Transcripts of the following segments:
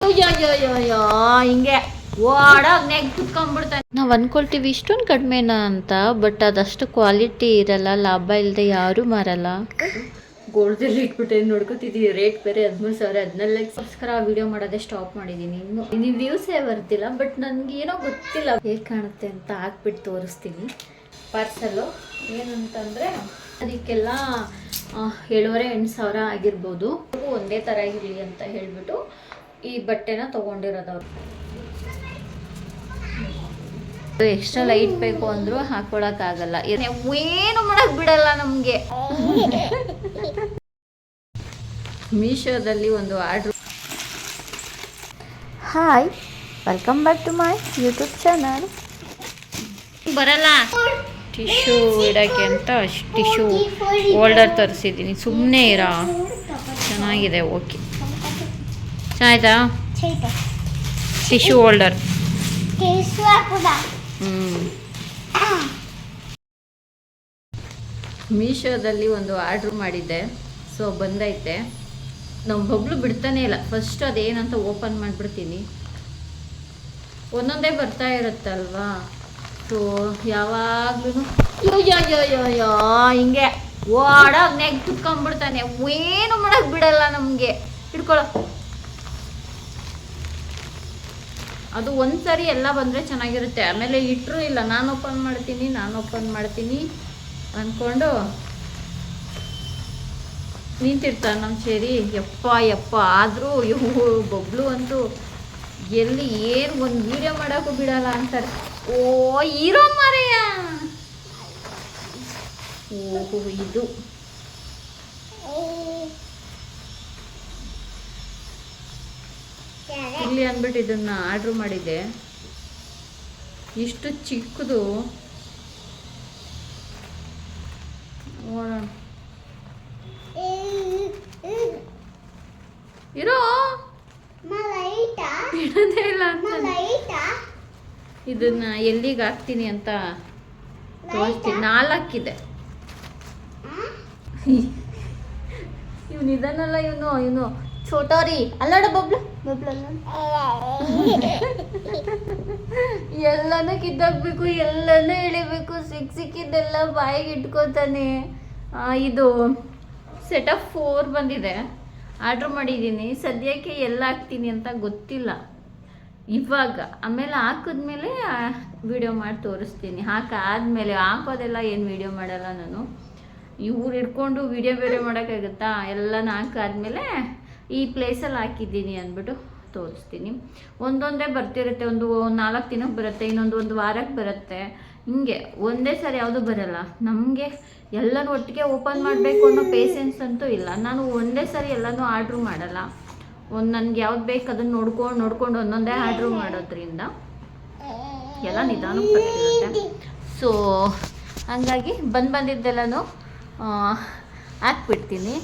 ಅಯ್ಯೋ ಹಿಂಗೆ ಓಡಾಗ ನೆಗ್ ಕುತ್ಕೊಂಡ್ಬಿಡ್ತಾನೆ. ನಾವು ಅಂದ್ಕೊಳ್ತೀವಿ ಇಷ್ಟೊಂದು ಕಡಿಮೆನಾ ಅಂತ, ಬಟ್ ಅದಷ್ಟು ಕ್ವಾಲಿಟಿ ಇರಲ್ಲ, ಲಾಭ ಇಲ್ಲದೆ ಯಾರೂ ಮಾರಲ್ಲ. ಗೋಲ್ಡಲ್ಲಿ ಇಟ್ಬಿಟ್ಟು ನೋಡ್ಕೊತಿದ್ದೀವಿ. ರೇಟ್ ಬೇರೆ 13,000, 14,000ಗೋಸ್ಕರ ವಿಡಿಯೋ ಮಾಡೋದೇ ಸ್ಟಾಪ್ ಮಾಡಿದ್ದೀನಿ. ನೀವು ವ್ಯೂಸೇ ಬರ್ತಿಲ್ಲ, ಬಟ್ ನನಗೆ ಏನೋ ಗೊತ್ತಿಲ್ಲ ಹೇಗೆ ಕಾಣುತ್ತೆ ಅಂತ ಹಾಕ್ಬಿಟ್ಟು ತೋರಿಸ್ತೀನಿ. ಪಾರ್ಸಲ್ಲು ಏನಂತಂದರೆ ಅದಕ್ಕೆಲ್ಲ 7,500-8,000 ಆಗಿರ್ಬೋದು. ಒಂದೇ ಥರ ಇರಲಿ ಅಂತ ಹೇಳಿಬಿಟ್ಟು ಈ ಬಟ್ಟೆನ ತೊಗೊಂಡಿರೋದವ್ರು. ಎಕ್ಸ್ಟ್ರಾ ಲೈಟ್ ಬೇಕು ಅಂದರೂ ಹಾಕ್ಕೊಳಕ್ಕಾಗಲ್ಲ, ಏನು ಮಾಡಕ್ ಬಿಡಲ್ಲ ನಮಗೆ. ಮೀಶೋದಲ್ಲಿ ಒಂದು order. Hi, welcome back to my YouTube channel. ಬರಲ್ಲ ಟಿಶ್ಯೂ ಇಡೋಕ್ಕೆ ಅಂತ ಟಿಶ್ಯೂ ಹೋಲ್ಡರ್ ತರಿಸಿದ್ದೀನಿ. ಸುಮ್ಮನೆ ಇರ, ಚೆನ್ನಾಗಿದೆ. ಓಕೆ, ಚೆನ್ನಾಯ್ತಾ ಟಿಶ್ಯೂ ಹೋಲ್ಡರ್? ಮೀಶೋದಲ್ಲಿ ಒಂದು ಆರ್ಡ್ರ್ ಮಾಡಿದ್ದೆ, ಸೊ ಬಂದೈತೆ. ನಮ್ಮ ಬಬ್ಲು ಬಿಡ್ತಾನೆ ಇಲ್ಲ. ಫಸ್ಟ್ ಅದೇನಂತ ಓಪನ್ ಮಾಡಿಬಿಡ್ತೀನಿ. ಒಂದೊಂದೇ ಬರ್ತಾ ಇರುತ್ತಲ್ವಾ, ಸೊ ಯಾವಾಗ್ಲೂ ಅಯ್ಯೋ ಹಿಂಗೆ ಓಡಾಗ ನೆಗ್ ಕುತ್ಕೊಂಡ್ಬಿಡ್ತಾನೆ. ಏನು ಮಾಡಕ್ ಬಿಡಲ್ಲ ನಮಗೆ. ಹಿಡ್ಕೊಳ್ಳೋ. ಅದು ಒಂದ್ಸರಿ ಎಲ್ಲ ಬಂದರೆ ಚೆನ್ನಾಗಿರುತ್ತೆ, ಆಮೇಲೆ ಇಟ್ಟರು ಇಲ್ಲ. ನಾನು ಓಪನ್ ಮಾಡ್ತೀನಿ ಅಂದ್ಕೊಂಡು ನಿಂತಿರ್ತಾರೆ ನಮ್ಮ ಸೇರಿ. ಯಪ್ಪ ಆದರೂ ಇವು ಬಬ್ಲು ಅಂತೂ ಎಲ್ಲಿ ಏನು ಒಂದು ವೀಡಿಯೋ ಮಾಡೋಕ್ಕೂ ಬಿಡಲ್ಲ ಅಂತಾರೆ. ಓ ಹೀರೋ ಮಾರಯ್ಯ. ಓಹೋ, ಇದು ಇಲ್ಲಿ ಅಂದ್ಬಿಟ್ಟು ಇದನ್ನು ಆರ್ಡ್ರ್ ಮಾಡಿದ್ದೆ. ಇಷ್ಟು ಚಿಕ್ಕದು. ನೋಡೋಣ ಇರೋ ಇಡೋದೇ ಇಲ್ಲ ಅಂತ. ಇದನ್ನ ಎಲ್ಲಿಗೆ ಹಾಕ್ತೀನಿ ಅಂತ ತೋರಿಸ್ತೀನಿ. 4 ಇದೆ. ಇವನು ಇದನ್ನಲ್ಲ, ಇವನು ಛೋಟಾರಿ ಅಲ್ಲಡ ಬಬ್ಲು. ಎಲ್ಲನೂ ಕಿತ್ತಾಕ್ಬೇಕು, ಎಲ್ಲನೂ ಎಳಿಬೇಕು. ಸಿಕ್ಕಿದ್ದೆಲ್ಲ ಬಾಯಿಗೆ ಇಟ್ಕೋತಾನೆ. ಇದು ಸೆಟ್ ಆಫ್ 4 ಬಂದಿದೆ. ಆರ್ಡ್ರ್ ಮಾಡಿದ್ದೀನಿ. ಸದ್ಯಕ್ಕೆ ಎಲ್ಲ ಹಾಕ್ತೀನಿ ಅಂತ ಗೊತ್ತಿಲ್ಲ ಇವಾಗ. ಆಮೇಲೆ ಹಾಕಿದ್ಮೇಲೆ ವಿಡಿಯೋ ಮಾಡಿ ತೋರಿಸ್ತೀನಿ. ಹಾಕಾದ್ಮೇಲೆ ಹಾಕೋದೆಲ್ಲ ಏನು ವಿಡಿಯೋ ಮಾಡಲ್ಲ ನಾನು. ಇವ್ರು ಹಿಡ್ಕೊಂಡು ವಿಡಿಯೋ ಬೇರೆ ಮಾಡೋಕ್ಕಾಗುತ್ತಾ? ಎಲ್ಲನೂ ಹಾಕಾದ್ಮೇಲೆ ಈ ಪ್ಲೇಸಲ್ಲಿ ಹಾಕಿದ್ದೀನಿ ಅಂದ್ಬಿಟ್ಟು ತೋರಿಸ್ತೀನಿ. ಒಂದೊಂದೇ ಬರ್ತಿರುತ್ತೆ. ಒಂದು 4 ದಿನಕ್ಕೆ ಬರುತ್ತೆ, ಇನ್ನೊಂದು 1 ವಾರಕ್ಕೆ ಬರುತ್ತೆ. ಹಿಂಗೆ ಒಂದೇ ಸಾರಿ ಯಾವುದೂ ಬರಲ್ಲ ನಮಗೆ. ಎಲ್ಲನೂ ಒಟ್ಟಿಗೆ ಓಪನ್ ಮಾಡಬೇಕು ಅನ್ನೋ ಪೇಷನ್ಸ್ ಅಂತೂ ಇಲ್ಲ. ನಾನು ಒಂದೇ ಸಾರಿ ಎಲ್ಲನೂ ಆರ್ಡ್ರು ಮಾಡಲ್ಲ. ನನಗೆ ಯಾವ್ದು ಬೇಕು ಅದನ್ನು ನೋಡ್ಕೊಂಡು ಒಂದೊಂದೇ ಆರ್ಡ್ರು ಮಾಡೋದ್ರಿಂದ ಎಲ್ಲ ನಿಧಾನಕ್ಕೆ ಬರ್ತಿರುತ್ತೆ. ಸೊ ಹಾಗಾಗಿ ಬಂದಿದ್ದೆಲ್ಲನೂ ಹಾಕ್ಬಿಡ್ತೀನಿ.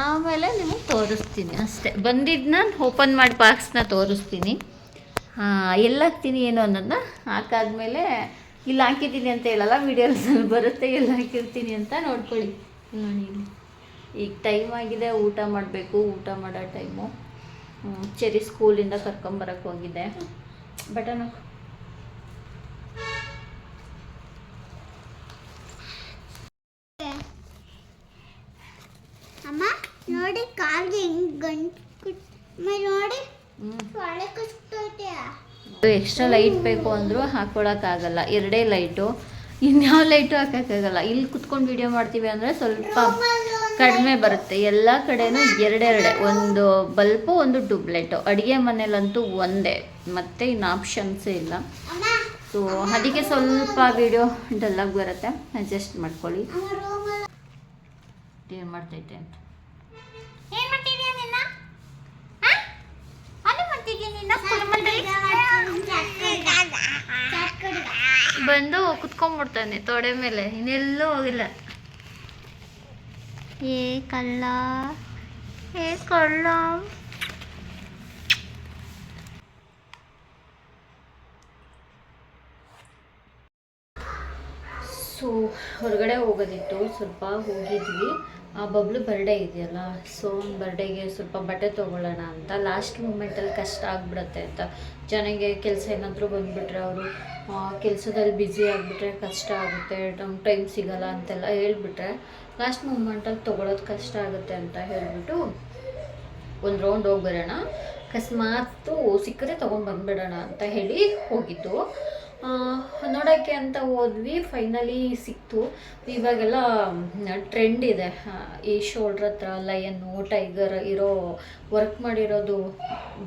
ಆಮೇಲೆ ನಿಮಗೆ ತೋರಿಸ್ತೀನಿ ಅಷ್ಟೇ. ಬಂದಿದ್ದನ್ನ ಓಪನ್ ಮಾಡಿ ಬಾಕ್ಸ್ನ ತೋರಿಸ್ತೀನಿ. ಎಲ್ಲ ಹಾಕ್ತೀನಿ ಏನು ಅನ್ನೋದನ್ನ ಹಾಕಾದ್ಮೇಲೆ ಇಲ್ಲಿ ಹಾಕಿದ್ದೀನಿ ಅಂತ ಹೇಳಲ್ಲ, ವೀಡಿಯೋಸಲ್ಲಿ ಬರುತ್ತೆ ಎಲ್ಲ ಹಾಕಿರ್ತೀನಿ ಅಂತ ನೋಡ್ಕೊಳ್ಳಿ. ನೋಡಿ, ಈಗ ಟೈಮ್ ಆಗಿದೆ, ಊಟ ಮಾಡಬೇಕು. ಊಟ ಮಾಡೋ ಟೈಮು. ಚೆರಿ ಸ್ಕೂಲಿಂದ ಕರ್ಕೊಂಬರಕ್ಕೆ ಹೋಗಿದೆ. ಬಟನ್ ಅಮ್ಮ ನೋಡಿ, ಕಾಲ್ಗೆ ನೋಡಿ ಎಕ್ಸ್ಟ್ರಾ ಲೈಟ್ ಬೇಕು ಅಂದರೂ ಹಾಕ್ಕೊಳಕ್ಕಾಗಲ್ಲ. 2 ಲೈಟು, ಇನ್ಯಾವ ಲೈಟು ಹಾಕೋಕ್ಕಾಗಲ್ಲ. ಇಲ್ಲಿ ಕುತ್ಕೊಂಡು ವಿಡಿಯೋ ಮಾಡ್ತೀವಿ ಅಂದರೆ ಸ್ವಲ್ಪ ಕಡಿಮೆ ಬರುತ್ತೆ. ಎಲ್ಲ ಕಡೆನೂ 2 ಒಂದು ಬಲ್ಪು, ಒಂದು ಟ್ಯೂಬ್ಲೈಟು. ಅಡುಗೆ ಮನೇಲಂತೂ ಒಂದೇ, ಮತ್ತು ಇನ್ನು ಆಪ್ಷನ್ಸೇ ಇಲ್ಲ. ಸೊ ಅದಕ್ಕೆ ಸ್ವಲ್ಪ ವಿಡಿಯೋ ಡಲ್ಲಾಗಿ ಬರುತ್ತೆ, ಅಡ್ಜಸ್ಟ್ ಮಾಡ್ಕೊಳ್ಳಿ. ಏನು ಮಾಡ್ತೈತೆ ಅಂತ ಬಂದು ಕುತ್ಕೊಂಡ್ಬಿಡ್ತಾನೆ ತೊಡೆ ಮೇಲೆ, ಇನ್ನೆಲ್ಲೂ ಹೋಗಿಲ್ಲ. ಏ ಕಳ್ಳ. ಸೊ ಸೊ ಹೊರಗಡೆ ಹೋಗೋದಿತ್ತು, ಸ್ವಲ್ಪ ಹೋಗಿದ್ವಿ. ಬಬ್ಲು ಬರ್ಡೇ ಇದೆಯಲ್ಲ, ಸೊ ಬರ್ಡೇಗೆ ಸ್ವಲ್ಪ ಬಟ್ಟೆ ತೊಗೊಳ್ಳೋಣ ಅಂತ. ಲಾಸ್ಟ್ ಮೂಮೆಂಟಲ್ಲಿ ಕಷ್ಟ ಆಗಿಬಿಡುತ್ತೆ ಅಂತ, ಜನಗೆ ಕೆಲಸ ಏನಾದರೂ ಬಂದುಬಿಟ್ರೆ ಅವರು ಕೆಲಸದಲ್ಲಿ ಬ್ಯುಸಿ ಆಗಿಬಿಟ್ರೆ ಕಷ್ಟ ಆಗುತ್ತೆ, ನಮ್ಗೆ ಟೈಮ್ ಸಿಗೋಲ್ಲ ಅಂತೆಲ್ಲ ಹೇಳಿಬಿಟ್ರೆ ಲಾಸ್ಟ್ ಮೂಮೆಂಟಲ್ಲಿ ತೊಗೊಳೋದು ಕಷ್ಟ ಆಗುತ್ತೆ ಅಂತ ಹೇಳಿಬಿಟ್ಟು ಒಂದು ರೌಂಡ್ ಹೋಗಿ ಬರೋಣ, ಅಕಸ್ಮಾತು ಸಿಕ್ಕರೆ ತೊಗೊಂಡು ಬಂದುಬಿಡೋಣ ಅಂತ ಹೇಳಿ ಹೋಗಿದ್ದು. ನೋಡೋಕ್ಕೆ ಅಂತ ಹೋದ್ವಿ, ಫೈನಲಿ ಸಿಕ್ತು. ಇವಾಗೆಲ್ಲ ಟ್ರೆಂಡ್ ಇದೆ, ಈ ಶೋಲ್ಡ್ರ್ ಹತ್ರ ಲಯನ್ನು ಟೈಗರ್ ಇರೋ ವರ್ಕ್ ಮಾಡಿರೋದು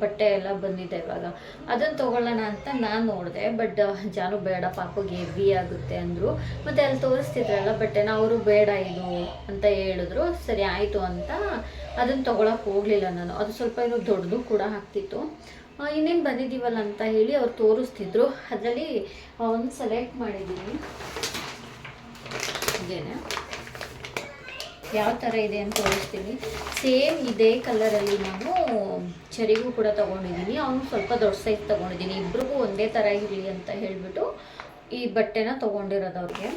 ಬಟ್ಟೆ ಎಲ್ಲ ಬಂದಿದೆ ಇವಾಗ. ಅದನ್ನು ತೊಗೊಳ್ಳೋಣ ಅಂತ ನಾನು ನೋಡಿದೆ, ಬಟ್ ಜಾನು ಬೇಡ ಪಾಪಗೆ ಹೆವಿ ಆಗುತ್ತೆ ಅಂದರು. ಮತ್ತು ಅಲ್ಲಿ ತೋರಿಸ್ತಿದ್ರಲ್ಲ ಬಟ್ಟೆನ, ಅವರು ಬೇಡ ಇದು ಅಂತ ಹೇಳಿದ್ರು. ಸರಿ ಆಯಿತು ಅಂತ ಅದನ್ನು ತೊಗೊಳಕ್ಕೆ ಹೋಗಲಿಲ್ಲ ನಾನು. ಅದು ಸ್ವಲ್ಪ ಏನೋ ದೊಡ್ಡದು ಕೂಡ ಆಗ್ತಿತ್ತು. ಇನ್ನೇನು ಬಂದಿದ್ದೀವಲ್ಲ ಅಂತ ಹೇಳಿ ಅವ್ರು ತೋರಿಸ್ತಿದ್ರು. ಅದರಲ್ಲಿ ಒಂದು ಸೆಲೆಕ್ಟ್ ಮಾಡಿದ್ದೀನಿ. ಇದೇನೆ ಯಾವ ಥರ ಇದೆ ಅಂತ ತೋರಿಸ್ತೀನಿ. ಸೇಮ್ ಇದೇ ಕಲರಲ್ಲಿ ನಾನು ಚರಿಗೂ ಕೂಡ ತೊಗೊಂಡಿದ್ದೀನಿ. ಅವನು ಸ್ವಲ್ಪ ದೊಡ್ಡ ಸೈಜ್ ತೊಗೊಂಡಿದ್ದೀನಿ. ಇಬ್ರಿಗೂ ಒಂದೇ ಥರ ಇರಲಿ ಅಂತ ಹೇಳಿಬಿಟ್ಟು ಈ ಬಟ್ಟೆನ ತೊಗೊಂಡಿರೋದು ಅವ್ರಿಗೆ.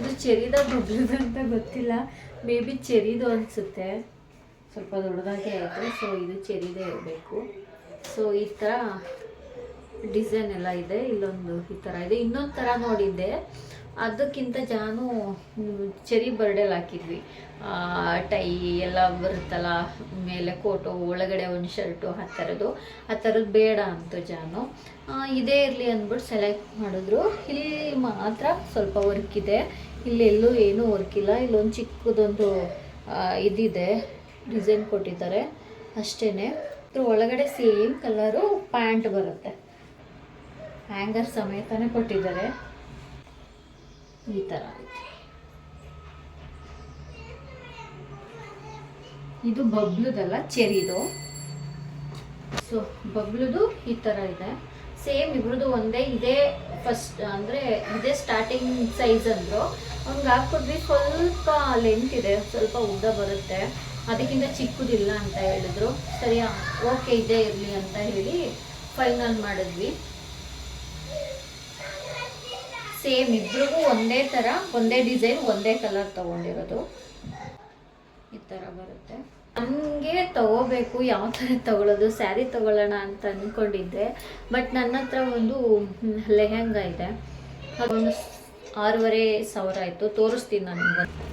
ಇದು ಚೆರಿದ ಬಬ್ಲುದು ಅಂತ ಗೊತ್ತಿಲ್ಲ, ಮೇ ಬಿ ಚೆರಿದು ಅನಿಸುತ್ತೆ. ಸ್ವಲ್ಪ ದೊಡ್ಡದಾಗೆ ಆಯಿತು. ಸೊ ಇದು ಚೆರಿದೇ ಇರಬೇಕು. ಸೊ ಈ ಥರ ಡಿಸೈನ್ ಎಲ್ಲ ಇದೆ. ಇಲ್ಲೊಂದು ಈ ಥರ ಇದೆ. ಇನ್ನೊಂದು ಥರ ನೋಡಿದ್ದೆ, ಅದಕ್ಕಿಂತ ಜಾನು ಚೆರಿ ಬರ್ಡೇಲಿ ಹಾಕಿದ್ವಿ. ಟೈ ಎಲ್ಲ ಬರುತ್ತಲ್ಲ, ಮೇಲೆ ಕೋಟು, ಒಳಗಡೆ ಒಂದು ಶರ್ಟು, ಆ ಥರದ್ದು ಬೇಡ ಅಂತು ಜಾನು. ಇದೇ ಇರಲಿ ಅಂದ್ಬಿಟ್ಟು ಸೆಲೆಕ್ಟ್ ಮಾಡಿದ್ರು. ಇಲ್ಲಿ ಮಾತ್ರ ಸ್ವಲ್ಪ ವರ್ಕ್ ಇದೆ, ಇಲ್ಲೆಲ್ಲೂ ಏನೂ ವರ್ಕ್ ಇಲ್ಲ. ಇಲ್ಲೊಂದು ಚಿಕ್ಕದೊಂದು ಇದಿದೆ, ಡಿಸೈನ್ ಕೊಟ್ಟಿದ್ದಾರೆ ಅಷ್ಟೇ. ಇದ್ರ ಒಳಗಡೆ ಸೇಮ್ ಕಲರು ಪ್ಯಾಂಟ್ ಬರುತ್ತೆ, ಹ್ಯಾಂಗರ್ ಸಮೇತನೇ ಕೊಟ್ಟಿದ್ದಾರೆ. ಈ ಥರ ಇದು ಬಬ್ಲುದಲ್ಲ, ಚೆರಿದು. ಸೊ ಬಬ್ಲುದು ಈ ಥರ ಇದೆ. ಸೇಮ್ ಇಬ್ರದ್ದು ಒಂದೇ. ಇದೇ ಫಸ್ಟ್ ಅಂದರೆ ಇದೇ ಸ್ಟಾರ್ಟಿಂಗ್ ಸೈಜ್ ಅಂದರು. ಅವ್ನಿಗೆ ಹಾಕ್ಕೊಟ್ವಿ. ಸ್ವಲ್ಪ ಲೆಂತ್ ಇದೆ, ಸ್ವಲ್ಪ ಉದ್ದ ಬರುತ್ತೆ, ಅದಕ್ಕಿಂತ ಚಿಕ್ಕದಿಲ್ಲ ಅಂತ ಹೇಳಿದ್ರು. ಸರಿ ಓಕೆ ಇದೇ ಇರಲಿ ಅಂತ ಹೇಳಿ ಫೈನಲ್ ಮಾಡಿದ್ವಿ. ಸೇಮ್ ಇಬ್ರಿಗೂ ಒಂದೇ ಥರ, ಒಂದೇ ಡಿಸೈನ್, ಒಂದೇ ಕಲರ್ ತೊಗೊಂಡಿರೋದು. ಈ ಥರ ಬರುತ್ತೆ. ನನಗೆ ತೊಗೋಬೇಕು, ಯಾವ ಥರ ತೊಗೊಳ್ಳೋದು, ಸ್ಯಾರಿ ತೊಗೊಳ್ಳೋಣ ಅಂತ ಅಂದ್ಕೊಂಡಿದ್ದೆ. ಬಟ್ ನನ್ನ ಹತ್ರ ಒಂದು ಲೆಹೆಂಗ ಇದೆ, ಅದೊಂದು 6,500 ಆಯಿತು. ತೋರಿಸ್ತೀನಿ ನಾನು ನಿಮ್ಗೆ.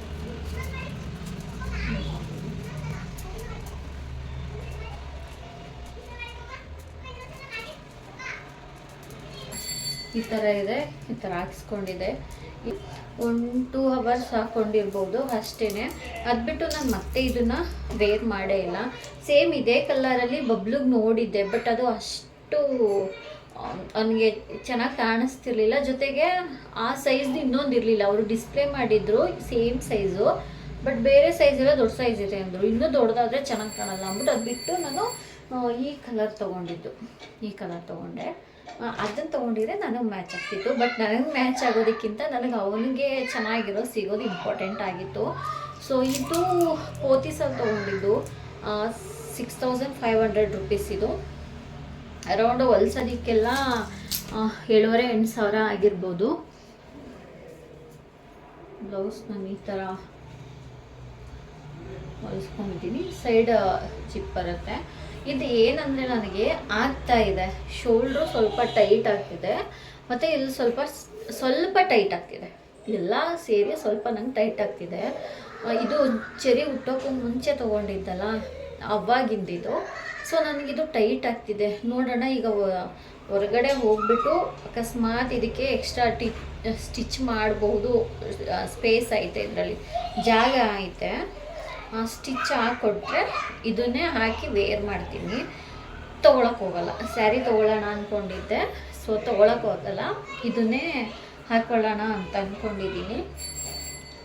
ಈ ಥರ ಇದೆ, ಈ ಥರ ಹಾಕ್ಸ್ಕೊಂಡಿದೆ. 1-2 ಅವರ್ಸ್ ಹಾಕ್ಕೊಂಡಿರ್ಬೋದು ಅಷ್ಟೇ. ಅದು ಬಿಟ್ಟು ನಾನು ಮತ್ತೆ ಇದನ್ನು ವೇರ್ ಮಾಡೇ ಇಲ್ಲ. ಸೇಮ್ ಇದೇ ಕಲರಲ್ಲಿ ಬಬ್ಲಿಗೆ ನೋಡಿದ್ದೆ, ಬಟ್ ಅದು ಅಷ್ಟು ನನಗೆ ಚೆನ್ನಾಗಿ ಕಾಣಿಸ್ತಿರ್ಲಿಲ್ಲ. ಜೊತೆಗೆ ಆ ಸೈಜ್ದು ಇನ್ನೊಂದು ಇರಲಿಲ್ಲ. ಅವರು ಡಿಸ್ಪ್ಲೇ ಮಾಡಿದ್ರು ಸೇಮ್ ಸೈಜು, ಬಟ್ ಬೇರೆ ಸೈಜ್ ಎಲ್ಲ ದೊಡ್ಡ ಸೈಜ್ ಇದೆ ಅಂದರು. ಇನ್ನೂ ದೊಡ್ಡದಾದರೆ ಚೆನ್ನಾಗಿ ಕಾಣಲ್ಲ ಅಂದ್ಬಿಟ್ಟು ಅದು ಬಿಟ್ಟು ನಾನು ಈ ಕಲರ್ ತೊಗೊಂಡಿದ್ದು, ಈ ಕಲರ್ ತೊಗೊಂಡೆ. ಅದನ್ನು ತೊಗೊಂಡಿದ್ರೆ ನನಗೆ ಮ್ಯಾಚ್ ಆಗ್ತಿತ್ತು. ಬಟ್ ನನಗೆ ಮ್ಯಾಚ್ ಆಗೋದಕ್ಕಿಂತ ನನಗೆ ಅವನಿಗೆ ಚೆನ್ನಾಗಿರೋ ಸಿಗೋದು ಇಂಪಾರ್ಟೆಂಟ್ ಆಗಿತ್ತು. ಸೊ ಇದು ಪೋತಿಸಲ್ಲಿ ತೊಗೊಂಡಿದ್ದು 6,500 ರುಪೀಸ್. ಇದು ಅರೌಂಡ್ ಹೊಲ್ಸೋದಕ್ಕೆಲ್ಲ 7,500-8,000 ಆಗಿರ್ಬೋದು. ಬ್ಲೌಸ್ ನಾನು ಈ ಥರ ಹೊಲಿಸ್ಕೊಂಡಿದ್ದೀನಿ. ಸೈಡ್ ಚಿಪ್ ಬರುತ್ತೆ. ಇದು ಏನಂದರೆ ನನಗೆ ಆಗ್ತಾ ಇದೆ, ಶೋಲ್ಡ್ರು ಸ್ವಲ್ಪ ಟೈಟ್ ಆಗ್ತಿದೆ, ಮತ್ತು ಇಲ್ಲಿ ಸ್ವಲ್ಪ ಟೈಟ್ ಆಗ್ತಿದೆ. ಎಲ್ಲ ಸೇರಿ ಸ್ವಲ್ಪ ನಂಗೆ ಟೈಟ್ ಆಗ್ತಿದೆ. ಇದು ಚೆರಿ ಹುಟ್ಟೋಕ್ಕೂ ಮುಂಚೆ ತೊಗೊಂಡಿದ್ದಲ್ಲ ಅವಾಗಿಂದಿದು. ಸೊ ನನಗಿದು ಟೈಟ್ ಆಗ್ತಿದೆ. ನೋಡೋಣ, ಈಗ ಹೊರಗಡೆ ಹೋಗ್ಬಿಟ್ಟು ಅಕಸ್ಮಾತ್ ಇದಕ್ಕೆ ಎಕ್ಸ್ಟ್ರಾ ಸ್ಟಿಚ್ ಮಾಡಬಹುದು. ಸ್ಪೇಸ್ ಐತೆ, ಇದರಲ್ಲಿ ಜಾಗ ಐತೆ. ಸ್ಟಿಚ್ ಹಾಕ್ಕೊಟ್ರೆ ಇದನ್ನೇ ಹಾಕಿ ವೇರ್ ಮಾಡ್ತೀನಿ. ತೊಗೊಳಕ್ಕೆ ಹೋಗಲ್ಲ. ಸ್ಯಾರಿ ತೊಗೊಳ್ಳೋಣ ಅಂದ್ಕೊಂಡಿದ್ದೆ, ಸೊ ತೊಗೊಳಕ್ಕೆ ಹೋಗಲ್ಲ, ಇದನ್ನೇ ಹಾಕ್ಕೊಳ್ಳೋಣ ಅಂತ ಅಂದ್ಕೊಂಡಿದ್ದೀನಿ.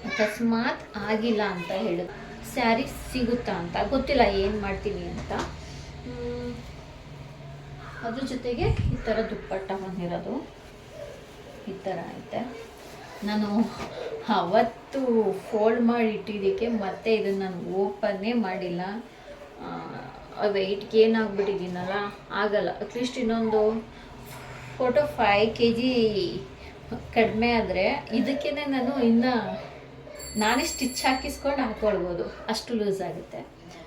ಅಕಸ್ಮಾತ್ ಆಗಿಲ್ಲ ಅಂತ ಹೇಳಿದ್ರು, ಸ್ಯಾರಿ ಸಿಗುತ್ತಾ ಅಂತ ಗೊತ್ತಿಲ್ಲ, ಏನು ಮಾಡ್ತೀನಿ ಅಂತ. ಅದ್ರ ಜೊತೆಗೆ ಈ ಥರ ದುಪ್ಪಟ್ಟ ಬಂದಿರೋದು ಈ ಥರ ಐತೆ. ನಾನು ಅವತ್ತು ಫೋಲ್ಡ್ ಮಾಡಿ ಇಟ್ಟಿದ್ದಕ್ಕೆ ಮತ್ತೆ ಇದನ್ನು ನಾನು ಓಪನ್ನೇ ಮಾಡಿಲ್ಲ. ವೆಯ್ಟ್ಗೆ ಏನಾಗ್ಬಿಟ್ಟಿದ್ದೀನಲ್ಲ, ಆಗಲ್ಲ. ಅಟ್ಲೀಸ್ಟ್ ಇನ್ನೊಂದು ಫೋಟೋ 5 kg ಕಡಿಮೆ ಆದರೆ ಇದಕ್ಕೇ ನಾನೇ ಸ್ಟಿಚ್ ಹಾಕ್ಕೊಳ್ಬೋದು, ಅಷ್ಟು ಲೂಸ್ ಆಗುತ್ತೆ.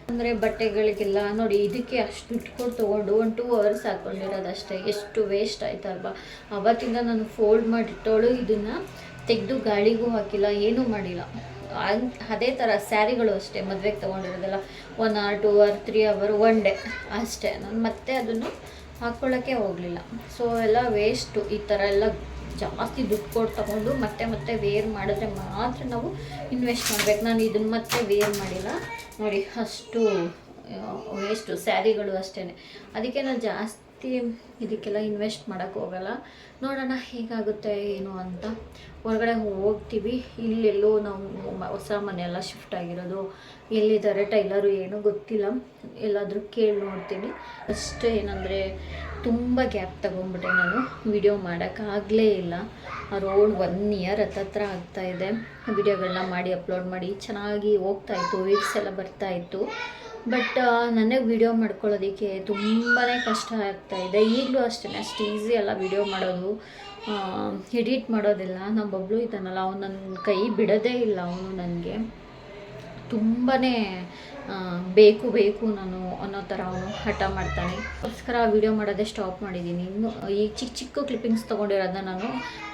ಅಂದರೆ ಬಟ್ಟೆಗಳಿಗೆಲ್ಲ ನೋಡಿ, ಇದಕ್ಕೆ ಅಷ್ಟು ಇಟ್ಕೊಂಡು ತೊಗೊಂಡು 1-2 hours ಹಾಕ್ಕೊಂಡಿರೋದಷ್ಟೇ. ಎಷ್ಟು ವೇಸ್ಟ್ ಆಯ್ತಲ್ವಾ. ಅವತ್ತಿಂದ ನಾನು ಫೋಲ್ಡ್ ಮಾಡಿಟ್ಟೋಳು, ಇದನ್ನು ತೆಗೆದು ಗಾಳಿಗೂ ಹಾಕಿಲ್ಲ, ಏನೂ ಮಾಡಿಲ್ಲ. ಅದೇ ಥರ ಸ್ಯಾರಿಗಳು ಅಷ್ಟೇ, ಮದುವೆಗೆ ತೊಗೊಂಡಿರೋದೆಲ್ಲ 1 hour 2 hour 3 hour 1 day ಅಷ್ಟೇ. ನಾನು ಮತ್ತೆ ಅದನ್ನು ಹಾಕ್ಕೊಳ್ಳೋಕ್ಕೆ ಹೋಗಲಿಲ್ಲ. ಸೊ ಎಲ್ಲ ವೇಸ್ಟು. ಈ ಥರ ಎಲ್ಲ ಜಾಸ್ತಿ ದುಡ್ಡು ಕೊಟ್ಟು ತೊಗೊಂಡು ಮತ್ತೆ ವೇರ್ ಮಾಡಿದ್ರೆ ಮಾತ್ರ ನಾವು ಇನ್ವೆಸ್ಟ್ ಮಾಡಬೇಕು. ನಾನು ಇದನ್ನು ಮತ್ತೆ ವೇರ್ ಮಾಡಿಲ್ಲ ನೋಡಿ, ಅಷ್ಟು ವೇಸ್ಟು. ಸ್ಯಾರಿಗಳು ಅಷ್ಟೇ, ಅದಕ್ಕೆ ನಾನು ಜಾಸ್ತಿ ಇದಕ್ಕೆಲ್ಲ ಇನ್ವೆಸ್ಟ್ ಮಾಡೋಕ್ಕೆ ಹೋಗಲ್ಲ. ನೋಡೋಣ ಹೇಗಾಗುತ್ತೆ ಏನು ಅಂತ. ಹೊರಗಡೆ ಹೋಗ್ತೀವಿ, ಇಲ್ಲೆಲ್ಲೋ ನಾವು ಹೊಸ ಮನೆಯೆಲ್ಲ ಶಿಫ್ಟ್ ಆಗಿರೋದು, ಎಲ್ಲಿದ್ದಾರೆ ಟೈಲರು ಏನೂ ಗೊತ್ತಿಲ್ಲ, ಎಲ್ಲಾದರೂ ಕೇಳಿ ನೋಡ್ತೀನಿ ಅಷ್ಟೇ. ಏನಂದರೆ ತುಂಬ ಗ್ಯಾಪ್ ತಗೊಂಡ್ಬಿಟ್ಟೆ, ನಾನು ವಿಡಿಯೋ ಮಾಡೋಕ್ಕಾಗಲೇ ಇಲ್ಲ. ಆ ರೋಡ್ 1 year ಹತ್ತತ್ರ ಆಗ್ತಾಯಿದೆ. ವಿಡಿಯೋಗಳನ್ನ ಮಾಡಿ ಅಪ್ಲೋಡ್ ಮಾಡಿ ಚೆನ್ನಾಗಿ ಹೋಗ್ತಾಯಿತ್ತು, ವೀವ್ಸ್ ಎಲ್ಲ ಬರ್ತಾಯಿತ್ತು. ಬಟ್ ನನಗೆ ವಿಡಿಯೋ ಮಾಡ್ಕೊಳ್ಳೋದಕ್ಕೆ ತುಂಬಾ ಕಷ್ಟ ಆಗ್ತಾಯಿದೆ. ಈಗಲೂ ಅಷ್ಟೇ, ಅಷ್ಟು ಈಸಿ ಅಲ್ಲ ವಿಡಿಯೋ ಮಾಡೋದು, ಎಡಿಟ್ ಮಾಡೋದಿಲ್ಲ. ನಮ್ಮ ಬಬ್ಲು ಇದ್ದಾನಲ್ಲ, ಅವನು ನನ್ನ ಕೈ ಬಿಡೋದೇ ಇಲ್ಲ. ಅವನು ನನಗೆ ತುಂಬಾ ಬೇಕು ನಾನು ಅನ್ನೋ ಥರ ಅವನು ಹಠ ಮಾಡ್ತಾನೆ. ಅದಕ್ಕೋಸ್ಕರ ವಿಡಿಯೋ ಮಾಡೋದೇ ಸ್ಟಾಪ್ ಮಾಡಿದ್ದೀನಿ. ಇನ್ನು ಈ ಚಿಕ್ಕ ಕ್ಲಿಪ್ಪಿಂಗ್ಸ್ ತೊಗೊಂಡಿರೋದನ್ನ ನಾನು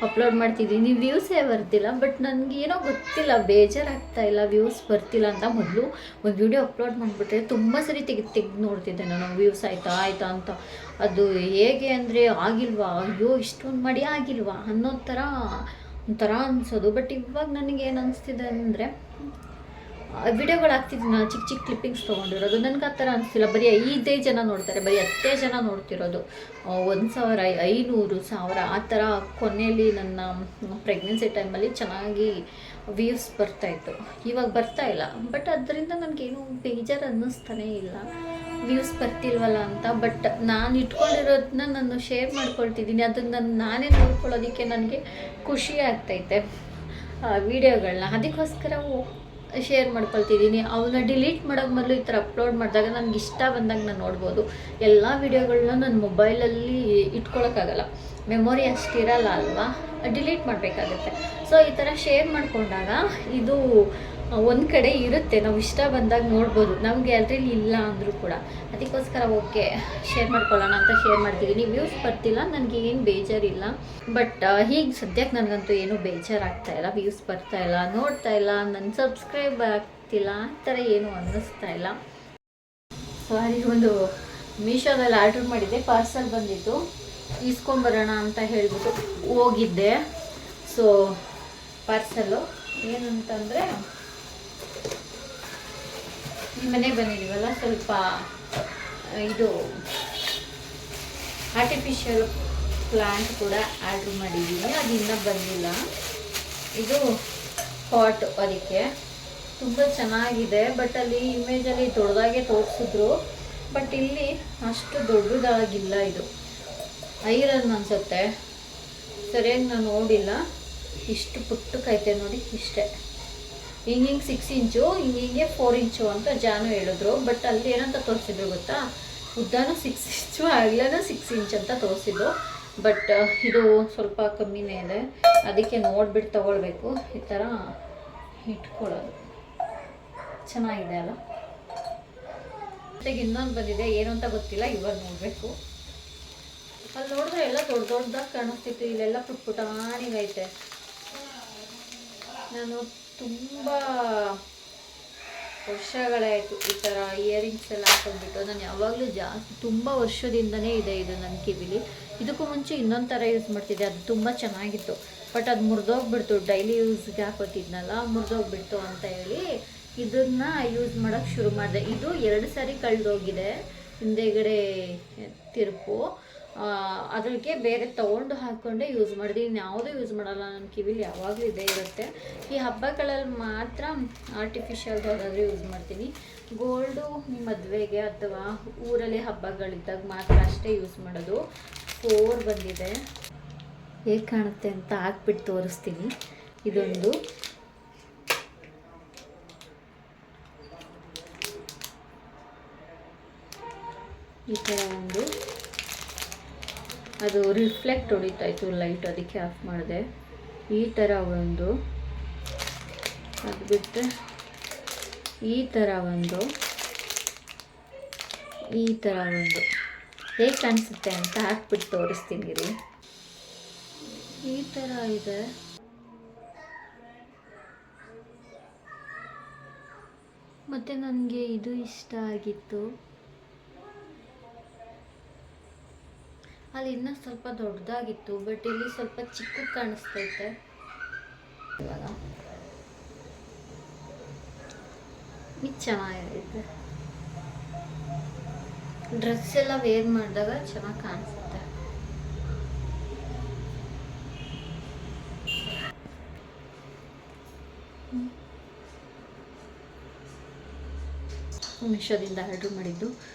ಅಪ್ಲೋಡ್ ಮಾಡ್ತಿದ್ದೀನಿ. ವ್ಯೂಸೇ ಬರ್ತಿಲ್ಲ, ಬಟ್ ನನಗೇನೋ ಗೊತ್ತಿಲ್ಲ, ಬೇಜಾರಾಗ್ತಾಯಿಲ್ಲ ವ್ಯೂಸ್ ಬರ್ತಿಲ್ಲ ಅಂತ. ಮೊದಲು ಒಂದು ವಿಡಿಯೋ ಅಪ್ಲೋಡ್ ಮಾಡಿಬಿಟ್ರೆ ತುಂಬ ಸರಿ ತೆಗೆದು ನೋಡ್ತಿದ್ದೆ ನಾನು, ವ್ಯೂಸ್ ಆಯಿತಾ ಅಂತ. ಅದು ಹೇಗೆ ಅಂದರೆ ಆಗಿಲ್ವಾ, ಅಯ್ಯೋ ಇಷ್ಟೊಂದು ಮಾಡಿ ಆಗಿಲ್ವಾ ಅನ್ನೋ ಒಂಥರ ಅನಿಸೋದು. ಬಟ್ ಇವಾಗ ನನಗೇನು ಅನಿಸ್ತಿದೆ ಅಂದರೆ, ವಿಡಿಯೋಗಳು ಹಾಕ್ತಿದ್ದೀನಿ ನಾನು, ಚಿಕ್ಕ ಕ್ಲಿಪ್ಪಿಂಗ್ಸ್ ತೊಗೊಂಡಿರೋದು. ನನಗೆ ಆ ಥರ ಅನಿಸ್ತಿಲ್ಲ. ಬರೀ 5 ಜನ ನೋಡ್ತಾರೆ, ಬರೀ 10 ಜನ ನೋಡ್ತಿರೋದು. 1,000 500 1000 ಆ ಥರ. ಕೊನೆಯಲ್ಲಿ ನನ್ನ ಪ್ರೆಗ್ನೆನ್ಸಿ ಟೈಮಲ್ಲಿ ಚೆನ್ನಾಗಿ ವ್ಯೂಸ್ ಬರ್ತಾಯಿತ್ತು, ಇವಾಗ ಬರ್ತಾಯಿಲ್ಲ. ಬಟ್ ಅದರಿಂದ ನನಗೇನು ಬೇಜಾರು ಅನ್ನಿಸ್ತಾನೇ ಇಲ್ಲ, ವ್ಯೂಸ್ ಬರ್ತಿಲ್ವಲ್ಲ ಅಂತ. ಬಟ್ ನಾನು ಇಟ್ಕೊಂಡಿರೋದನ್ನ ನಾನು ಶೇರ್ ಮಾಡ್ಕೊಳ್ತಿದ್ದೀನಿ. ಅದನ್ನು ನಾನೇ ನೋಡ್ಕೊಳ್ಳೋದಕ್ಕೆ ನನಗೆ ಖುಷಿ ಆಗ್ತೈತೆ ವಿಡಿಯೋಗಳನ್ನ, ಅದಕ್ಕೋಸ್ಕರ ಶೇರ್ ಮಾಡ್ಕೊಳ್ತಿದ್ದೀನಿ. ಅವನ್ನ ಡಿಲೀಟ್ ಮಾಡೋಕ್ಕೆ ಮೊದಲು ಈ ಥರ ಅಪ್ಲೋಡ್ ಮಾಡಿದಾಗ ನನಗೆ ಇಷ್ಟ ಬಂದಾಗ ನಾನು ನೋಡ್ಬೋದು. ಎಲ್ಲ ವೀಡಿಯೋಗಳನ್ನ ನನ್ನ ಮೊಬೈಲಲ್ಲಿ ಇಟ್ಕೊಳ್ಳೋಕ್ಕಾಗಲ್ಲ, ಮೆಮೊರಿ ಅಷ್ಟಿರಲ್ಲ ಅಲ್ವಾ, ಡಿಲೀಟ್ ಮಾಡಬೇಕಾಗುತ್ತೆ. ಸೊ ಈ ಥರ ಶೇರ್ ಮಾಡಿಕೊಂಡಾಗ ಇದು ಒಂದು ಕಡೆ ಇರುತ್ತೆ, ನಾವು ಇಷ್ಟ ಬಂದಾಗ ನೋಡ್ಬೋದು. ನಮಗೆ ಗ್ಯಾಲರಿಲಿ ಇಲ್ಲ ಅಂದರೂ ಕೂಡ, ಅದಕ್ಕೋಸ್ಕರ ಓಕೆ ಶೇರ್ ಮಾಡ್ಕೊಳ್ಳೋಣ ಅಂತ ಶೇರ್ ಮಾಡ್ತಿದ್ದೀನಿ. ವ್ಯೂಸ್ ಬರ್ತಿಲ್ಲ, ನನಗೆ ಏನು ಬೇಜಾರಿಲ್ಲ. ಬಟ್ ಹೀಗೆ ಸದ್ಯಕ್ಕೆ ನನಗಂತೂ ಏನೂ ಬೇಜಾರಾಗ್ತಾಯಿಲ್ಲ. ವ್ಯೂಸ್ ಬರ್ತಾಯಿಲ್ಲ, ನೋಡ್ತಾಯಿಲ್ಲ, ನನ್ನ ಸಬ್ಸ್ಕ್ರೈಬ್ ಆಗ್ತಿಲ್ಲ, ಆ ಥರ ಏನೂ ಅನ್ನಿಸ್ತಾ ಇಲ್ಲ. ಸಾರಿ, ಒಂದು ಮೀಶೋದಲ್ಲಿ ಆರ್ಡ್ರ್ ಮಾಡಿದ್ದೆ, ಪಾರ್ಸಲ್ ಬಂದಿತ್ತು, ಇಸ್ಕೊಂಬರೋಣ ಅಂತ ಹೇಳಿಬಿಟ್ಟು ಹೋಗಿದ್ದೆ. ಸೊ ಪಾರ್ಸಲ್ಲು ಏನಂತಂದರೆ, ಈ ಮನೆಗೆ ಬಂದಿದ್ದೀವಲ್ಲ, ಸ್ವಲ್ಪ ಇದು ಆರ್ಟಿಫಿಷಿಯಲ್ ಪ್ಲಾಂಟ್ ಕೂಡ ಆರ್ಡ್ರ್ ಮಾಡಿದ್ದೀನಿ, ಅದು ಇನ್ನೂ ಬಂದಿಲ್ಲ. ಇದು ಪಾಟ್, ಅದಕ್ಕೆ ತುಂಬ ಚೆನ್ನಾಗಿದೆ. ಬಟ್ ಅಲ್ಲಿ ಇಮೇಜಲ್ಲಿ ದೊಡ್ಡದಾಗೆ ತೋರಿಸಿದ್ರು, ಬಟ್ ಇಲ್ಲಿ ಅಷ್ಟು ದೊಡ್ಡದಾಗಿಲ್ಲ. ಇದು ಐರನ್ ಅನಿಸುತ್ತೆ, ಸರಿಯಾಗಿ ನಾನು ನೋಡಿಲ್ಲ. ಇಷ್ಟು ಪುಟ್ಟಕ್ಕೈತೆ ನೋಡಿ, ಇಷ್ಟೇ. ಹಿಂಗೆ 6 ಇಂಚು, ಹಿಂಗೆ 4 ಇಂಚು ಅಂತ ಜಾನು ಹೇಳಿದ್ರು. ಬಟ್ ಅಲ್ಲಿ ಏನಂತ ತೋರಿಸಿದ್ರು ಗೊತ್ತಾ, ಉದ್ದಾನು 6 ಇಂಚು, ಅಗಲನೂ 6 ಇಂಚ್ ಅಂತ ತೋರಿಸಿದ್ರು. ಬಟ್ ಇದು ಸ್ವಲ್ಪ ಕಮ್ಮಿನೇ ಇದೆ, ಅದಕ್ಕೆ ನೋಡ್ಬಿಟ್ಟು ತೊಗೊಳ್ಬೇಕು. ಈ ಥರ ಇಟ್ಕೊಳ್ಳೋದು ಚೆನ್ನಾಗಿದೆ ಅಲ್ಲ. ಜೊತೆಗೆ ಇನ್ನೊಂದು ಬಂದಿದೆ, ಏನು ಅಂತ ಗೊತ್ತಿಲ್ಲ, ಇವಾಗ ನೋಡಬೇಕು. ಅಲ್ಲಿ ನೋಡಿದ್ರೆ ಎಲ್ಲ ದೊಡ್ಡದಾಗಿ ಕಾಣಿಸ್ತಿತ್ತು, ಇಲ್ಲೆಲ್ಲ ಪುಟ್ಟಾಣಿಗೈತೆ. ನಾನು ತುಂಬ ವರ್ಷಗಳಾಯಿತು ಈ ಥರ ಇಯರಿಂಗ್ಸ್ ಎಲ್ಲ ಹಾಕೊಂಡ್ಬಿಟ್ಟು. ನಾನು ಯಾವಾಗಲೂ ಜಾಸ್ತಿ ತುಂಬ ವರ್ಷದಿಂದನೇ ಇದೆ ಇದು ನನ್ನ ಕಿವಿಲಿ. ಇದಕ್ಕೂ ಮುಂಚೆ ಇನ್ನೊಂದು ಥರ ಯೂಸ್ ಮಾಡ್ತಿದ್ದೆ, ಅದು ತುಂಬ ಚೆನ್ನಾಗಿತ್ತು. ಬಟ್ ಅದು ಮುರಿದೋಗ್ಬಿಡ್ತು, ಡೈಲಿ ಯೂಸ್ಗೆ ಹಾಕೋತಿದ್ನಲ್ಲ, ಮುರಿದೋಗ್ಬಿಡ್ತು ಅಂತ ಹೇಳಿ ಇದನ್ನು ಯೂಸ್ ಮಾಡೋಕ್ಕೆ ಶುರು ಮಾಡಿದೆ. ಇದು 2 ಸಾರಿ ಕಳೆದೋಗಿದೆ, ಹಿಂದೆಗಡೆ ತಿರುಪು. ಅದಕ್ಕೆ ಬೇರೆ ತೊಗೊಂಡು ಹಾಕ್ಕೊಂಡೆ ಯೂಸ್ ಮಾಡಿದೆ. ಇನ್ನು ಯಾವುದೂ ಯೂಸ್ ಮಾಡಲ್ಲ, ನನ್ನ ಕಿವಿಲಿ ಯಾವಾಗಲೂ ಇದೇ ಇರುತ್ತೆ. ಈ ಹಬ್ಬಗಳಲ್ಲಿ ಮಾತ್ರ ಆರ್ಟಿಫಿಷಿಯಲ್ ಯಾವುದಾದ್ರೂ ಯೂಸ್ ಮಾಡ್ತೀನಿ. ಗೋಲ್ಡು ಮದುವೆಗೆ ಅಥವಾ ಊರಲ್ಲಿ ಹಬ್ಬಗಳಿದ್ದಾಗ ಮಾತ್ರ ಅಷ್ಟೇ ಯೂಸ್ ಮಾಡೋದು. 4 ಬಂದಿದೆ, ಹೇಗೆ ಕಾಣುತ್ತೆ ಅಂತ ಹಾಕ್ಬಿಟ್ಟು ತೋರಿಸ್ತೀನಿ. ಇದೊಂದು ಈ ಥರ ಒಂದು ಅದು ರಿಫ್ಲೆಕ್ಟ್ ಹೊಡಿತಾಯಿತ್ತು ಲೈಟ್, ಅದಕ್ಕೆ ಆಫ್ ಮಾಡಿದೆ. ಈ ಥರ ಒಂದು, ಅದು ಬಿಟ್ಟರೆ ಈ ಥರ ಒಂದು, ಈ ಥರ ಒಂದು ಹೇಗೆ ಕಾಣಿಸುತ್ತೆ ಅಂತ ಹಾಕ್ಬಿಟ್ಟು ತೋರಿಸ್ತೀನಿ ರೀ. ಈ ಥರ ಇದೆ. ಮತ್ತು ನನಗೆ ಇದು ಇಷ್ಟ ಆಗಿತ್ತು. ಅಲ್ಲಿ ಇನ್ನೂ ಸ್ವಲ್ಪ ದೊಡ್ಡದಾಗಿತ್ತು, ಬಟ್ ಇಲ್ಲಿ ಸ್ವಲ್ಪ ಚಿಕ್ಕ ಕಾಣಿಸ್ತೈತೆ. ಇವಾಗ ಇದು ಚೆನ್ನಾಗೈತೆ. ಡ್ರೆಸ್ ಎಲ್ಲ ವೇರ್ ಮಾಡಿದಾಗ ಚೆನ್ನಾಗಿ ಕಾಣಿಸುತ್ತೆ. ಮೀಶೋದಿಂದ ಆರ್ಡ್ರ್ ಮಾಡಿದ್ದು.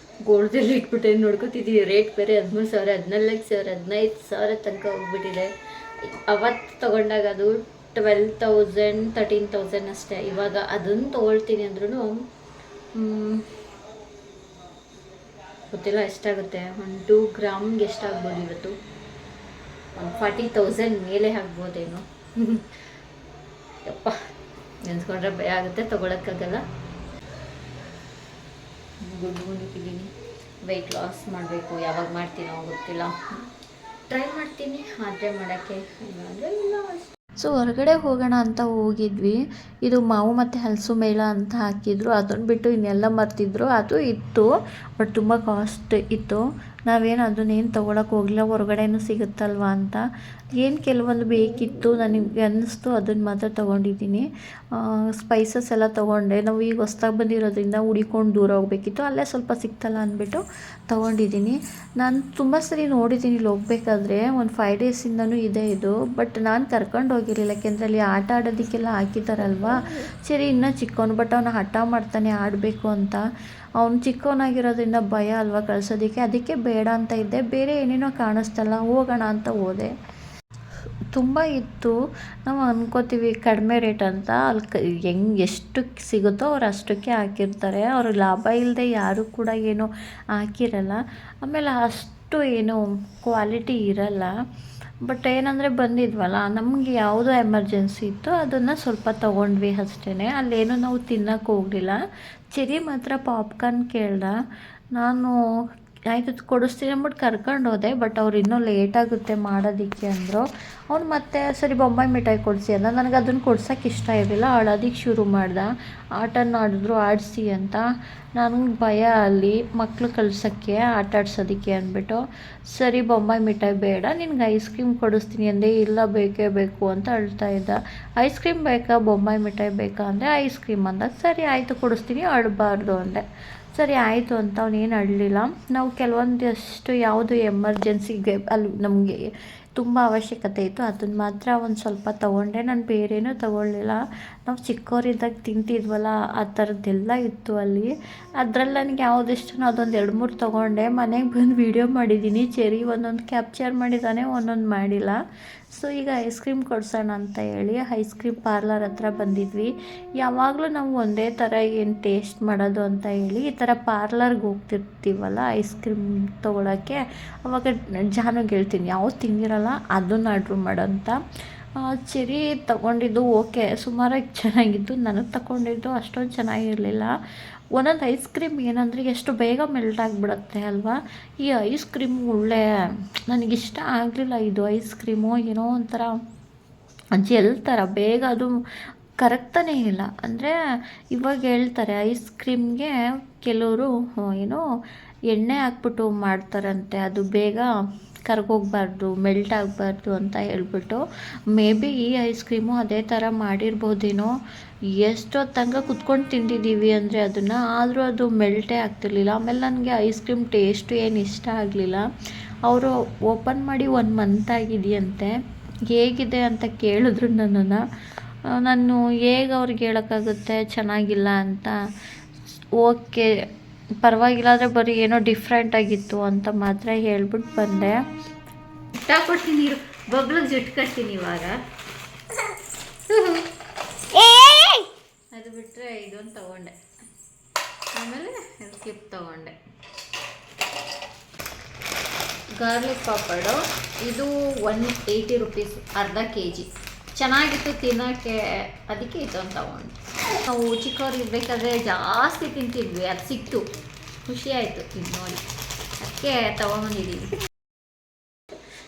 ಗೋಲ್ಡಲ್ಲಿ ಇಟ್ಬಿಟ್ಟೆ ನೋಡ್ಕೊತಿದ್ದೀವಿ. ರೇಟ್ ಬೇರೆ 13,000, 14,000, 15,000 ತನಕ ಹೋಗ್ಬಿಟ್ಟಿದೆ. ಅವತ್ತು ತೊಗೊಂಡಾಗ ಅದು 12,000, 13,000 ಅಷ್ಟೇ. ಇವಾಗ ಅದನ್ನು ತೊಗೊಳ್ತೀನಿ ಅಂದ್ರೂ ಗೊತ್ತಿಲ್ಲ ಎಷ್ಟಾಗುತ್ತೆ. 2 ಗ್ರಾಮ್ಗೆ ಎಷ್ಟಾಗ್ಬೋದು ಇವತ್ತು? 40,000 ಮೇಲೆ ಆಗ್ಬೋದೇನೋ. ಯಪ್ಪ, ನೆನೆಸ್ಕೊಂಡ್ರೆ ಭಯ ಆಗುತ್ತೆ, ತೊಗೊಳಕ್ಕಾಗಲ್ಲ. ಗುಂಡಿದ್ದೀನಿ. ವೆಯ್ಟ್ ಲಾಸ್ ಮಾಡಬೇಕು. ಯಾವಾಗ ಮಾಡ್ತೀನೋ ಗೊತ್ತಿಲ್ಲ. ಟ್ರೈ ಮಾಡ್ತೀನಿ ಆದರೆ ಮಾಡೋಕ್ಕೆ, ಇಲ್ಲಾಂದರೆ ಇಲ್ಲ ಅಷ್ಟೇ. ಸೊ ಹೊರಗಡೆ ಹೋಗೋಣ ಅಂತ ಹೋಗಿದ್ವಿ. ಇದು ಮಾವು ಮತ್ತು ಹಲಸು ಮೇಳ ಅಂತ ಹಾಕಿದ್ರು. ಅದನ್ನು ಬಿಟ್ಟು ಇನ್ನೆಲ್ಲ ಮರ್ತಿದ್ರು. ಅದು ಇತ್ತು, ಬಟ್ ತುಂಬ ಕಾಸ್ಟ್ ಇತ್ತು. ನಾವೇನು ಅದನ್ನೇನು ತೊಗೊಳಕ್ಕೆ ಹೋಗಲಿಲ್ಲ, ಹೊರಗಡೆನೂ ಸಿಗುತ್ತಲ್ವ ಅಂತ. ಏನು ಕೆಲವೊಂದು ಬೇಕಿತ್ತು ನನಗೆ ಅನ್ನಿಸ್ತು, ಅದನ್ನು ಮಾತ್ರ ತೊಗೊಂಡಿದ್ದೀನಿ. ಸ್ಪೈಸಸ್ ಎಲ್ಲ ತೊಗೊಂಡೆ. ನಾವು ಈಗ ಹೊಸ್ದಾಗಿ ಬಂದಿರೋದ್ರಿಂದ ಹುಡಿಕೊಂಡು ದೂರ ಹೋಗಬೇಕಿತ್ತು, ಅಲ್ಲೇ ಸ್ವಲ್ಪ ಸಿಕ್ತಲ್ಲ ಅಂದ್ಬಿಟ್ಟು ತೊಗೊಂಡಿದ್ದೀನಿ. ನಾನು ತುಂಬ ಸರಿ ನೋಡಿದ್ದೀನಿ ಇಲ್ಲಿ ಹೋಗ್ಬೇಕಾದ್ರೆ. ಒಂದು 5 ಡೇಸಿಂದನೂ ಇದೆ ಇದು, ಬಟ್ ನಾನು ಕರ್ಕೊಂಡು ಹೋಗಿರಲಿಲ್ಲ. ಯಾಕೆಂದರೆ ಅಲ್ಲಿ ಆಟ ಆಡೋದಕ್ಕೆಲ್ಲ ಹಾಕಿದ್ದಾರಲ್ವ. ಸರಿ ಇನ್ನೂ ಚಿಕ್ಕವನು, ಬಟ್ ಅವನು ಹಠ ಮಾಡ್ತಾನೆ ಆಡಬೇಕು ಅಂತ. ಅವನು ಚಿಕ್ಕವನಾಗಿರೋದ್ರಿಂದ ಭಯ ಅಲ್ವಾ ಕಳ್ಸೋದಕ್ಕೆ, ಅದಕ್ಕೆ ಬೇಡ ಅಂತ ಇದ್ದೆ. ಬೇರೆ ಏನೇನೋ ಕಾಣಿಸ್ತಲ್ಲ, ಹೋಗೋಣ ಅಂತ ಹೋದೆ. ತುಂಬ ಇತ್ತು. ನಾವು ಅನ್ಕೋತೀವಿ ಕಡಿಮೆ ರೇಟ್ ಅಂತ, ಅಲ್ಲಿ ಎಷ್ಟಕ್ಕೆ ಸಿಗುತ್ತೋ ಅವ್ರು ಅಷ್ಟಕ್ಕೆ ಹಾಕಿರ್ತಾರೆ. ಅವರು ಲಾಭ ಇಲ್ಲದೆ ಯಾರೂ ಕೂಡ ಏನೂ ಹಾಕಿರಲ್ಲ. ಆಮೇಲೆ ಅಷ್ಟು ಏನು ಕ್ವಾಲಿಟಿ ಇರಲ್ಲ. ಬಟ್ ಏನಂದರೆ ಬಂದಿದ್ವಲ್ಲ, ನಮಗೆ ಯಾವುದೋ ಎಮರ್ಜೆನ್ಸಿ ಇತ್ತು, ಅದನ್ನು ಸ್ವಲ್ಪ ತೊಗೊಂಡ್ವಿ ಅಷ್ಟೇ. ಅಲ್ಲೇನು ನಾವು ತಿನ್ನೋಕ್ಕೆ ಹೋಗಲಿಲ್ಲ. ಚೆರಿ ಮಾತ್ರ ಪಾಪ್ಕಾರ್ನ್ ಕೇಳ್ದೆ. ನಾನು ಆಯಿತು ಕೊಡಿಸ್ತೀನಿ ಅಂದ್ಬಿಟ್ಟು ಕರ್ಕೊಂಡು ಹೋದೆ. ಬಟ್ ಅವ್ರು ಇನ್ನೂ ಲೇಟಾಗುತ್ತೆ ಮಾಡೋದಕ್ಕೆ ಅಂದರು. ಅವ್ನು ಮತ್ತೆ ಸರಿ ಬೊಂಬಾಯಿ ಮಿಠಾಯಿ ಕೊಡಿಸಿ ಅಂದ. ನನಗೆ ಅದನ್ನು ಕೊಡ್ಸೋಕ್ಕೆ ಇಷ್ಟ ಇರಲಿಲ್ಲ. ಅಳೋದಕ್ಕೆ ಶುರು ಮಾಡ್ದೆ. ಆಟನ ಆಡಿದ್ರು ಆಡಿಸಿ ಅಂತ. ನನಗೆ ಭಯ ಅಲ್ಲಿ ಮಕ್ಕಳು ಕಳ್ಸೋಕ್ಕೆ, ಆಟ ಆಡ್ಸೋದಕ್ಕೆ ಅಂದ್ಬಿಟ್ಟು ಸರಿ ಬೊಂಬಾಯಿ ಮಿಠಾಯಿ ಬೇಡ, ನಿನ್ಗೆ ಐಸ್ ಕ್ರೀಮ್ ಕೊಡಿಸ್ತೀನಿ ಅಂದೆ. ಇಲ್ಲ ಬೇಕೇ ಬೇಕು ಅಂತ ಅಳ್ತಾ ಇದ್ದ. ಐಸ್ ಕ್ರೀಮ್ ಬೇಕಾ ಬೊಂಬಾಯಿ ಮಿಠಾಯಿ ಬೇಕಾ ಅಂದರೆ ಐಸ್ ಕ್ರೀಮ್ ಅಂದಾಗ ಸರಿ ಆಯಿತು ಕೊಡಿಸ್ತೀನಿ, ಅಳಬಾರ್ದು ಅಂದೆ. ಸರಿ ಆಯಿತು ಅಂತ ಅವನೇನು ಅಳಲಿಲ್ಲ. ನಾವು ಕೆಲವೊಂದಷ್ಟು ಯಾವುದು ಎಮರ್ಜೆನ್ಸಿಗೆ ಅಲ್ಲಿ ನಮಗೆ ತುಂಬ ಅವಶ್ಯಕತೆ ಇತ್ತು, ಅದನ್ನು ಮಾತ್ರ ಒಂದು ಸ್ವಲ್ಪ ತೊಗೊಂಡೆ. ನಾನು ಬೇರೇನೂ ತೊಗೊಳ್ಳಿಲ್ಲ. ನಾವು ಚಿಕ್ಕವರಿದ್ದಾಗ ತಿಂತಿದ್ವಲ್ಲ ಆ ಥರದ್ದೆಲ್ಲ ಇತ್ತು ಅಲ್ಲಿ. ಅದರಲ್ಲಿ ನನಗೆ ಯಾವುದಿಷ್ಟನೋ ಅದೊಂದು 2-3 ತೊಗೊಂಡೆ. ಮನೆಗೆ ಬಂದು ವೀಡಿಯೋ ಮಾಡಿದ್ದೀನಿ. ಚೆರಿ ಒಂದೊಂದು ಕ್ಯಾಪ್ಚರ್ ಮಾಡಿದ್ದಾನೆ, ಒಂದೊಂದು ಮಾಡಿಲ್ಲ. ಸೊ ಈಗ ಐಸ್ ಕ್ರೀಮ್ ಕೊಡ್ಸೋಣ ಅಂತ ಹೇಳಿ ಐಸ್ ಕ್ರೀಮ್ ಪಾರ್ಲರ್ ಹತ್ರ ಬಂದಿದ್ವಿ. ಯಾವಾಗಲೂ ನಾವು ಒಂದೇ ಥರ ಏನು ಟೇಸ್ಟ್ ಮಾಡೋದು ಅಂತ ಹೇಳಿ ಈ ಥರ ಪಾರ್ಲರ್ಗೆ ಹೋಗ್ತಿರ್ತೀವಲ್ಲ ಐಸ್ ಕ್ರೀಮ್ ತೊಗೊಳಕ್ಕೆ, ಅವಾಗ ಜಾನುಗೆ ಹೇಳ್ತೀನಿ ಯಾವ್ದು ತಿಂದಿರಲ್ಲ ಅದನ್ನು ಆರ್ಡ್ರ್ ಮಾಡೋಂತ. ಚೆರಿ ತೊಗೊಂಡಿದ್ದು ಓಕೆ ಸುಮಾರಾಗಿ ಚೆನ್ನಾಗಿದ್ದು. ನನಗೆ ತಗೊಂಡಿದ್ದು ಅಷ್ಟೊಂದು ಚೆನ್ನಾಗಿರಲಿಲ್ಲ. ಒಂದೊಂದು ಐಸ್ ಕ್ರೀಮ್ ಏನಂದರೆ ಎಷ್ಟು ಬೇಗ ಮೆಲ್ಟ್ ಆಗಿಬಿಡುತ್ತೆ ಅಲ್ವಾ. ಈ ಐಸ್ ಕ್ರೀಮ್ ಒಳ್ಳೆ ನನಗಿಷ್ಟ ಆಗಲಿಲ್ಲ. ಇದು ಐಸ್ ಕ್ರೀಮು ಏನೋ ಒಂಥರ ಜೆಲ್ ಥರ ಬೇಗ ಅದು ಕರಗ್ತಾನೇ ಇಲ್ಲ. ಅಂದರೆ ಇವಾಗ ಹೇಳ್ತಾರೆ ಐಸ್ ಕ್ರೀಮ್ಗೆ ಕೆಲವರು ಏನೋ ಎಣ್ಣೆ ಹಾಕ್ಬಿಟ್ಟು ಮಾಡ್ತಾರಂತೆ, ಅದು ಬೇಗ ಕರ್ಗೋಗ್ಬಾರ್ದು, ಮೆಲ್ಟ್ ಆಗಬಾರ್ದು ಅಂತ ಹೇಳ್ಬಿಟ್ಟು. ಮೇ ಬಿ ಈ ಐಸ್ ಕ್ರೀಮು ಅದೇ ಥರ ಮಾಡಿರ್ಬೋದೇನೋ. ಎಷ್ಟೊತ್ತು ತನಕ ಕುತ್ಕೊಂಡು ತಿಂದಿದ್ದೀವಿ ಅಂದರೆ ಅದನ್ನು, ಆದರೂ ಅದು ಮೆಲ್ಟೇ ಆಗ್ತಿರ್ಲಿಲ್ಲ. ಆಮೇಲೆ ನನಗೆ ಐಸ್ ಕ್ರೀಮ್ ಟೇಸ್ಟು ಏನು ಇಷ್ಟ ಆಗಲಿಲ್ಲ. ಅವರು ಓಪನ್ ಮಾಡಿ 1 ಮಂತ್ ಆಗಿದೆಯಂತೆ. ಹೇಗಿದೆ ಅಂತ ಕೇಳಿದ್ರು ನನ್ನನ್ನು. ನಾನು ಹೇಗೆ ಅವ್ರಿಗೆ ಹೇಳೋಕ್ಕಾಗುತ್ತೆ ಚೆನ್ನಾಗಿಲ್ಲ ಅಂತ. ಓಕೆ ಪರವಾಗಿಲ್ಲ ಆದರೆ ಬರೀ ಏನೋ ಡಿಫ್ರೆಂಟಾಗಿತ್ತು ಅಂತ ಮಾತ್ರ ಹೇಳ್ಬಿಟ್ಟು ಬಂದೆ. ಕೊಡ್ತೀನಿ ನೀರು ಬಬ್ಲಿಗೆ ಜುಟ್ಟು ಕಟ್ತೀನಿ ಇವಾಗ. ಅದು ಬಿಟ್ಟರೆ ಇದೊಂದು ತೊಗೊಂಡೆ, ಆಮೇಲೆ ಕ್ಲಿಪ್ ತೊಗೊಂಡೆ. ಗಾರ್ಲಿಕ್ ಪಾಪಡು. ಇದು 180 ರುಪೀಸ್, ಅರ್ಧ ಕೆ ಜಿ. ಚೆನ್ನಾಗಿತ್ತು ತಿನ್ನೋಕ್ಕೆ, ಅದಕ್ಕೆ ಇದೊಂದು ತಗೊಂಡು. ನಾವು ಚಿಕ್ಕವ್ರು ಇರಬೇಕಾದ್ರೆ ಜಾಸ್ತಿ ತಿಂತಿದ್ವಿ, ಅದು ಸಿಕ್ತು, ಖುಷಿ ಆಯಿತು ಇದು ನೋಡಿ, ಅದಕ್ಕೆ ತೊಗೊಂಬಂದಿದ್ದೀವಿ.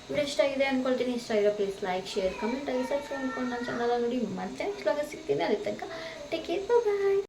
ವಿಡಿಯೋ ಇಷ್ಟ ಆಗಿದೆ ಅಂದ್ಕೊಳ್ತೀನಿ. ಇಷ್ಟ ಆಗಿರೋ ಪ್ಲೀಸ್ ಲೈಕ್, ಶೇರ್, ಕಮೆಂಟ್ ಆಗಿ ಸಬ್ಸ್ಕ್ರೈಬ್ ಮಾಡ್ಕೊಂಡು ನನ್ನ ಚಾನಲ್ ನೋಡಿ ಮತ್ತೆ ನೆಕ್ಸ್ಟ್ ಸಿಗ್ತೀನಿ. ಅಲ್ಲಿ ತನಕ ಟೇಕ್ ಕೇರ್, ಬಾಯ್.